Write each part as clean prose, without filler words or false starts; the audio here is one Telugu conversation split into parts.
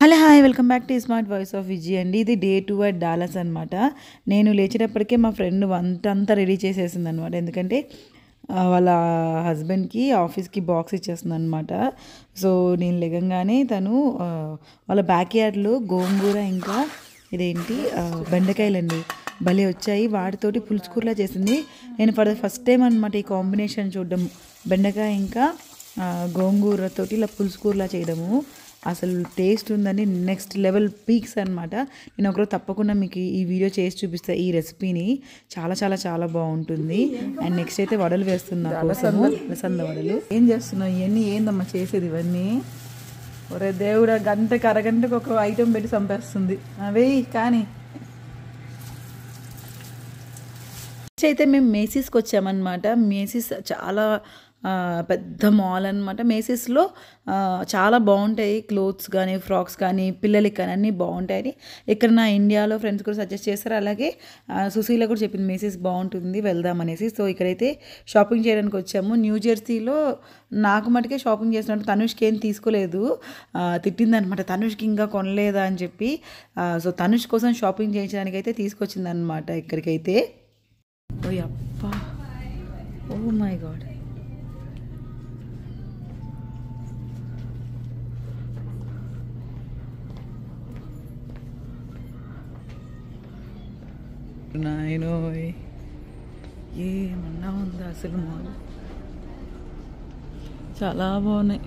Hello hi welcome back to smart voice of Vijay అండి. ఇది డే 2 అట్ డాలస్ అనమాట. నేను లేచేటప్పటికే మా ఫ్రెండ్ వంట అంతా రెడీ చేసేసింది అనమాట. ఎందుకంటే వాళ్ళ హస్బెండ్కి ఆఫీస్కి బాక్స్ ఇచ్చేస్తుంది అనమాట. సో నేను లెగంగానే తను వాళ్ళ బ్యాక్ యార్డ్లో గోంగూర ఇంకా ఇదేంటి బెండకాయలండి భలే వచ్చాయి. వాటితోటి పులుసుకూరలా చేసింది. నేను ఫస్ట్ టైం అనమాట ఈ కాంబినేషన్ చూడడం, బెండకాయ ఇంకా గోంగూరతోటి ఇలా పులుసుకూరలా చేయడము. అసలు టేస్ట్ ఉందని నెక్స్ట్ లెవెల్ పీక్స్ అనమాట. నేను ఒకరోజు తప్పకుండా మీకు ఈ వీడియో చేసి చూపిస్తాను ఈ రెసిపీని. చాలా చాలా చాలా బాగుంటుంది. అండ్ నెక్స్ట్ అయితే వడలు వేస్తున్నా కోసము, అలసంద వడలు. ఏం చేస్తున్నావు ఇవన్నీ? ఏందమ్మా చేసేది ఇవన్నీ? ఒరే దేవుడా, గంటకు అరగంటకు ఒక ఐటెం పెట్టి చంపేస్తుంది. వెయ్యి కానీ అయితే మేము మేసీస్కి వచ్చామన్నమాట. మేసీస్ చాలా పెద్ద మాల్ అనమాట. మేసీస్లో చాలా బాగుంటాయి క్లోత్స్ కానీ ఫ్రాక్స్ కానీ పిల్లలకి కానీ అన్నీ బాగుంటాయని ఇక్కడ నా ఇండియాలో ఫ్రెండ్స్ కూడా సజెస్ట్ చేస్తారు. అలాగే సుశీల కూడా చెప్పింది మేసీస్ బాగుంటుంది వెళ్దామనేసి. సో ఇక్కడైతే షాపింగ్ చేయడానికి వచ్చాము. న్యూ జెర్సీలో నాకు మటుకే షాపింగ్ చేసినట్టు తనుష్కి ఏం తీసుకోలేదు, తిట్టిందనమాట. తనుష్కి ఇంకా కొనలేదా అని చెప్పి. సో తనుష్ కోసం షాపింగ్ చేయించడానికి అయితే తీసుకొచ్చిందనమాట ఇక్కడికైతే. ఓ అప్పా, ఓ మై గాడ్. నాయనో ఏమన్నా ఉందా అసలు? మాల్ చాలా బాగున్నాయి.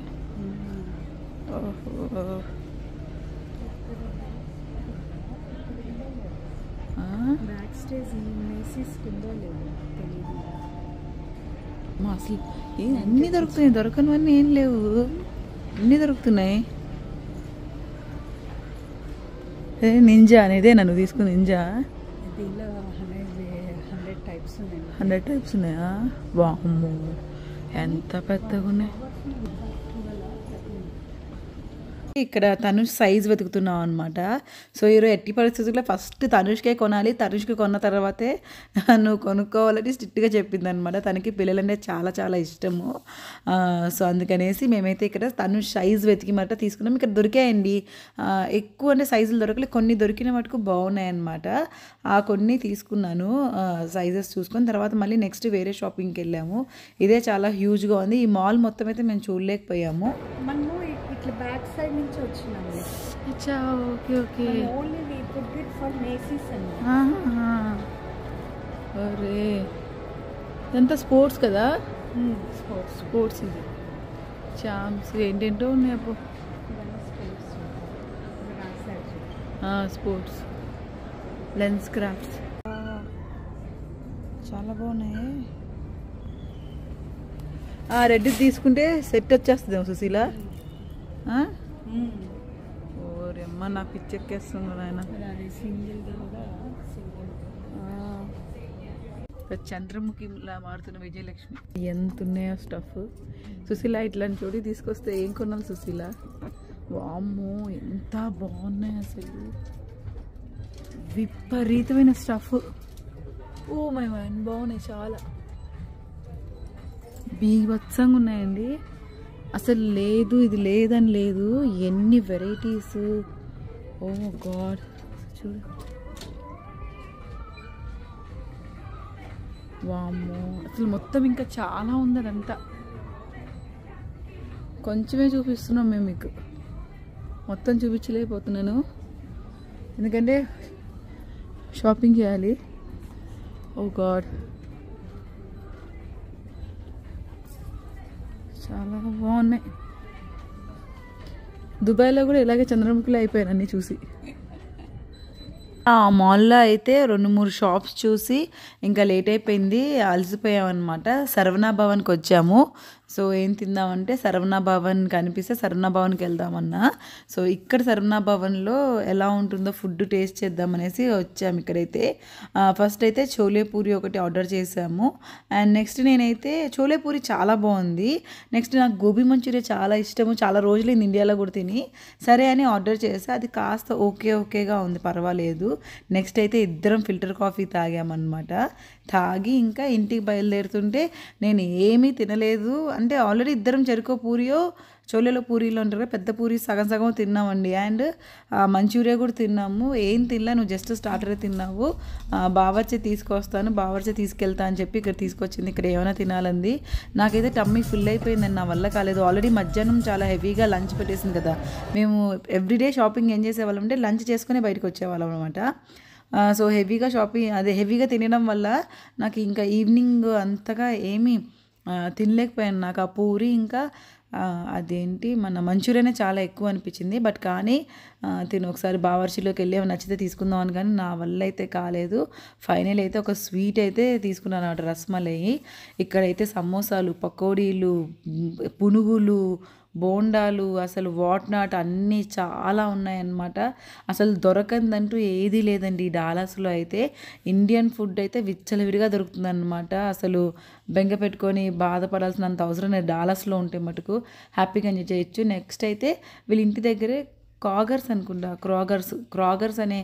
అసలు అన్నీ దొరుకుతున్నాయి, దొరకనివన్నీ ఏం లేవు, అన్నీ దొరుకుతున్నాయి. నింజా అనేదే నన్ను తీసుకుని. నింజా 100 టైప్స్ ఉన్నాయా? వామ్మో ఎంత పెద్దగా ఉన్నాయి. ఇక్కడ తనుష్ సైజ్ వెతుకుతున్నాం అనమాట. సో ఈరోజు ఎట్టి పరిస్థితుల్లో ఫస్ట్ తనుష్కే కొనాలి, తనుష్కి కొన్న తర్వాతే నువ్వు కొనుక్కోవాలని స్ట్రిక్ట్గా చెప్పింది అనమాట. తనకి పిల్లలంటే చాలా చాలా ఇష్టము. సో అందుకనేసి మేమైతే ఇక్కడ తనుష్ సైజ్ వెతికి మాట తీసుకున్నాం. ఇక్కడ దొరికాయండి ఎక్కువ, అంటే సైజులు దొరకలేదు, కొన్ని దొరికిన మటుకు బాగున్నాయి అనమాట. ఆ కొన్ని తీసుకున్నాను సైజెస్ చూసుకొని. తర్వాత మళ్ళీ నెక్స్ట్ వేరే షాపింగ్కి వెళ్ళాము. ఇదే చాలా హ్యూజ్గా ఉంది. ఈ మాల్ మొత్తం అయితే మేము చూడలేకపోయాము. బ్యాక్ సైడ్ నుంచి వచ్చినాము. అచ్చా, okay okay. Only we put it for Macy's అండి. అరే ఇదంతా స్పోర్ట్స్ కదా? స్పోర్ట్స్ ఇది చామ్స్ ఏంటేంటో ఉన్నాయి. అప్పుడు స్పోర్ట్స్ లెన్స్ క్రాఫ్ట్స్ చాలా బాగున్నాయి. రెడ్ తీసుకుంటే సెట్ వచ్చేస్తుంది సుశీల. ఓరేమ్మ నా పిచ్చెక్కేస్తుంది ఆయన. చంద్రముఖిలా మారుతున్న విజయలక్ష్మి. ఎంత ఉన్నాయో స్టఫ్. సుశీల ఇట్లాంటి చోటి తీసుకొస్తే ఏం కొనాలి సుశీల? వామ్మో ఎంత బాగున్నాయి అసలు, విపరీతమైన స్టఫ్. ఓ మై మైండ్, బాగున్నాయి చాలా, బీభత్సంగా ఉన్నాయండి. అసలు లేదు ఇది లేదని లేదు, ఎన్ని వెరైటీస్. ఓ గాడ్ చూడు, వామ్మో అసలు మొత్తం ఇంకా చాలా ఉంది. అదంతా కొంచెమే చూపిస్తున్నాం మేము మీకు, మొత్తం చూపించలేకపోతున్నాను ఎందుకంటే షాపింగ్ చేయాలి. ఓ గాడ్ చాలా బాగున్నాయి. దుబాయ్లో కూడా ఇలాగే చంద్రముఖిలో అయిపోయాను అన్నీ చూసి. ఆ మాల్లో అయితే 2-3 షాప్స్ చూసి ఇంకా లేట్ అయిపోయింది, అలసిపోయామన్నమాట. శరవణ భవన్కి వచ్చాము. సో ఏం తిందామంటే శరవణ భవన్ కనిపిస్తే శరవణ భవన్కి వెళ్దామన్నా. సో ఇక్కడ శరవణ భవన్లో ఎలా ఉంటుందో ఫుడ్ టేస్ట్ చేద్దామనేసి వచ్చాము. ఇక్కడైతే ఫస్ట్ అయితే చోలే పూరి ఒకటి ఆర్డర్ చేసాము. అండ్ నెక్స్ట్ నేనైతే చోలే పూరి చాలా బాగుంది. నెక్స్ట్ నాకు గోబీ మంచూరియా చాలా ఇష్టము, చాలా రోజులైంది ఇండియాలో కూడా తిని. సరే అని ఆర్డర్ చేసి అది కాస్త ఓకేగా ఉంది, పర్వాలేదు. నెక్స్ట్ అయితే ఇద్దరం ఫిల్టర్ కాఫీ తాగామన్నమాట. తాగి ఇంకా ఇంటికి బయలుదేరుతుంటే నేను ఏమీ తినలేదు. అంటే ఆల్రెడీ ఇద్దరం చెరుకో పూరియో చోలేలో పూరీలు ఉంటారు కదా, పెద్ద పూరి సగం సగం తిన్నామండి. అండ్ మంచూరియా కూడా తిన్నాము. ఏం తినలే, నువ్వు జస్ట్ స్టార్టరే తిన్నావు. బావర్చి తీసుకొస్తాను, బావర్చి తీసుకెళ్తా అని చెప్పి ఇక్కడ తీసుకొచ్చింది. ఇక్కడ ఏమైనా తినాలంది. నాకైతే టమ్మీ ఫుల్ అయిపోయిందండి, నా వల్ల కాలేదు. ఆల్రెడీ మధ్యాహ్నం చాలా హెవీగా లంచ్ పెట్టేసింది కదా. మేము ఎవ్రీడే షాపింగ్ ఏం చేసేవాళ్ళం అంటే లంచ్ చేసుకుని బయటకు వచ్చేవాళ్ళం అనమాట. సో హెవీగా హెవీగా తినడం వల్ల నాకు ఇంకా ఈవినింగ్ అంతగా ఏమీ తినలేకపోయాను. నాకు ఆ పూరి ఇంకా అదేంటి మన మంచూరియానే చాలా ఎక్కువ అనిపించింది. బట్ కానీ తిను ఒకసారి బావర్చిలోకి వెళ్ళి నచ్చితే తీసుకుందాం అని, కానీ నా వల్ల అయితే కాలేదు. ఫైనల్ అయితే ఒక స్వీట్ అయితే తీసుకున్నాను అన్నమాట, రస్మలై. ఇక్కడైతే సమోసాలు, పకోడీలు, పునుగులు, బోండాలు, అసలు వాట్ నాట్ అన్నీ చాలా ఉన్నాయన్నమాట. అసలు దొరకందంటూ ఏదీ లేదండి ఈ డాలస్లో అయితే. ఇండియన్ ఫుడ్ అయితే విచ్చలవిడిగా దొరుకుతుందన్నమాట. అసలు బెంగ పెట్టుకొని బాధపడాల్సినంత అవసరం లేదు. డాలస్లో ఉంటే మటుకు హ్యాపీగా ఎంజాయ్ చేయొచ్చు. నెక్స్ట్ అయితే వీళ్ళ ఇంటి దగ్గరే క్రాగర్స్ అనుకుంటా, క్రాగర్స్ అనే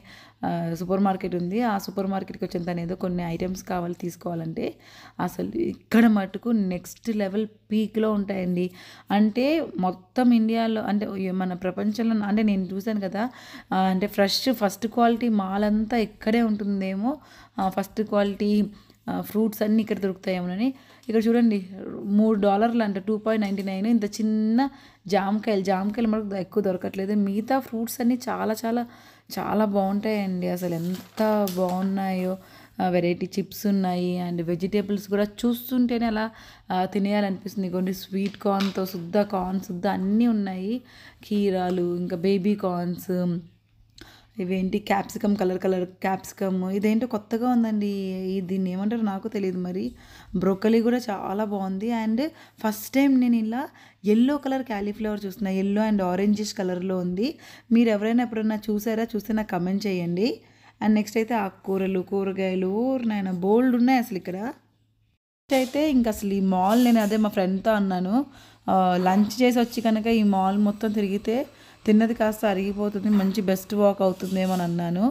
సూపర్ మార్కెట్ ఉంది. ఆ సూపర్ మార్కెట్కి వచ్చేంత ఏదో కొన్ని ఐటమ్స్ కావాలి తీసుకోవాలంటే, అసలు ఇక్కడ మటుకు నెక్స్ట్ లెవెల్ పీక్లో ఉంటాయండి. అంటే మొత్తం ఇండియాలో అంటే మన ప్రపంచంలో అంటే నేను చూశాను కదా, అంటే ఫస్ట్ క్వాలిటీ మాల్ అంతా ఇక్కడే ఉంటుందేమో. ఫస్ట్ క్వాలిటీ ఫ్రూట్స్ అన్నీ ఇక్కడ దొరుకుతాయేమోనని. ఇక్కడ చూడండి $3 అంట, 2.99. ఇంత చిన్న జామకాయలు మనకు ఎక్కువ దొరకట్లేదు. మిగతా ఫ్రూట్స్ అన్నీ చాలా చాలా చాలా బాగుంటాయండి. అసలు ఎంత బాగున్నాయో. వెరైటీ చిప్స్ ఉన్నాయి అండ్ వెజిటేబుల్స్ కూడా చూస్తుంటేనే అలా తినేయాలనిపిస్తుంది. కొన్ని స్వీట్ కార్న్తో కార్న్ అన్నీ ఉన్నాయి. కీరాలు, ఇంకా బేబీ కార్న్స్, ఇవేంటి క్యాప్సికమ్, కలర్ క్యాప్సికమ్, ఇదేంటో కొత్తగా ఉందండి. దీన్ని ఏమంటారో నాకు తెలియదు మరి. బ్రోకలీ కూడా చాలా బాగుంది. అండ్ ఫస్ట్ టైం నేను ఇలా ఎల్లో కలర్ క్యాలీఫ్లవర్ చూస్తున్నా. ఎల్లో అండ్ ఆరెంజిష్ కలర్లో ఉంది. మీరు ఎవరైనా ఎప్పుడైనా చూస్తే నాకు కమెంట్ చేయండి. అండ్ నెక్స్ట్ అయితే ఆకుకూరలు, కూరగాయలు నాయన బోల్డ్ ఉన్నాయి అసలు ఇక్కడ. అయితే ఇంకా అసలు ఈ మాల్ నేను అదే మా ఫ్రెండ్తో అన్నాను, లంచ్ చేసి వచ్చి కనుక ఈ మాల్ మొత్తం తిరిగితే తిన్నది కాస్త అరిగిపోతుంది, మంచి బెస్ట్ వాక్ అవుతుందేమో అని అన్నాను.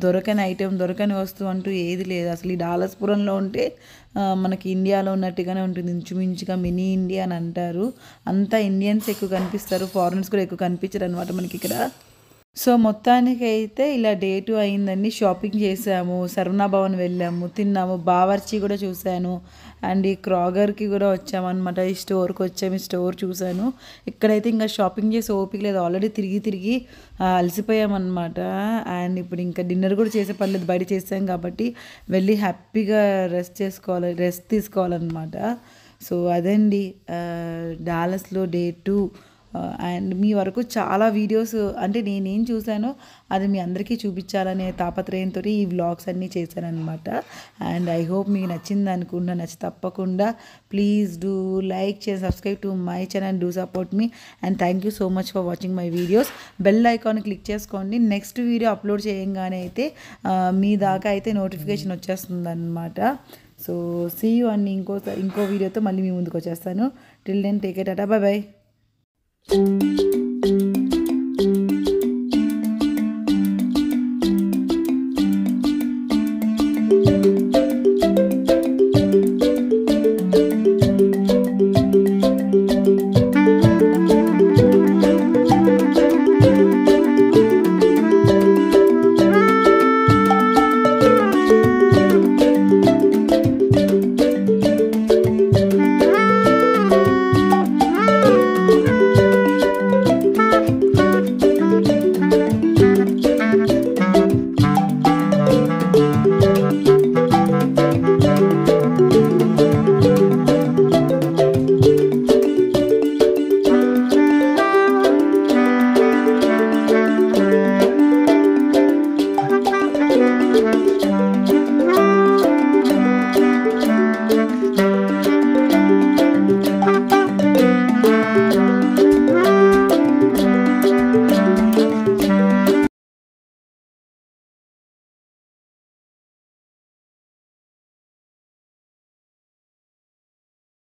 దొరకని వస్తువు అంటూ ఏది లేదు. అసలు ఈ డాలస్పురంలో ఉంటే మనకి ఇండియాలో ఉన్నట్టుగానే ఉంటుంది. ఇంచుమించుగా మినీ ఇండియా అని అంటారు. అంతా ఇండియన్స్ ఎక్కువ కనిపిస్తారు, ఫారినర్స్ కూడా ఎక్కువ కనిపించరు అనమాట మనకి ఇక్కడ. సో మొత్తానికి అయితే ఇలా డే 2 అయిందండి. షాపింగ్ చేసాము, సరవణ భవన్ వెళ్ళాము, తిన్నాము, బావర్చి కూడా చూశాను. అండ్ ఈ క్రాగర్కి కూడా వచ్చామన్నమాట. ఈ స్టోర్కి వచ్చాము, ఈ స్టోర్ చూశాను. ఇక్కడైతే ఇంకా షాపింగ్ చేసి ఓపిక లేదు, ఆల్రెడీ తిరిగి అలసిపోయామన్నమాట. అండ్ ఇప్పుడు ఇంకా డిన్నర్ కూడా చేసే పర్లేదు, బయట చేసాం కాబట్టి వెళ్ళి హ్యాపీగా రెస్ట్ తీసుకోవాలన్నమాట. సో అదండి డాలస్లో డే 2. అండ్ మీ వరకు చాలా వీడియోస్ అంటే నేనేం చూసానో అది మీ అందరికీ చూపించాలనే తాపత్రయంతో ఈ వ్లాగ్స్ అన్నీ చేశానన్నమాట. అండ్ ఐ హోప్ మీకు నచ్చింది అనుకుంటున్నా. నచ్చి తప్పకుండా ప్లీజ్ డూ లైక్ చేసి subscribe to my channel, do support me. And thank you so much for watching my videos. Bell icon click చేసుకోండి. నెక్స్ట్ వీడియో అప్లోడ్ చేయంగానే అయితే మీ దాకా అయితే నోటిఫికేషన్ వచ్చేస్తుంది అనమాట. సో సీ యూ అండ్ ఇంకో వీడియోతో మళ్ళీ మీ ముందుకు వచ్చేస్తాను. టిల్ దెన్ టేక్ కేర్, టాటా, బై బై.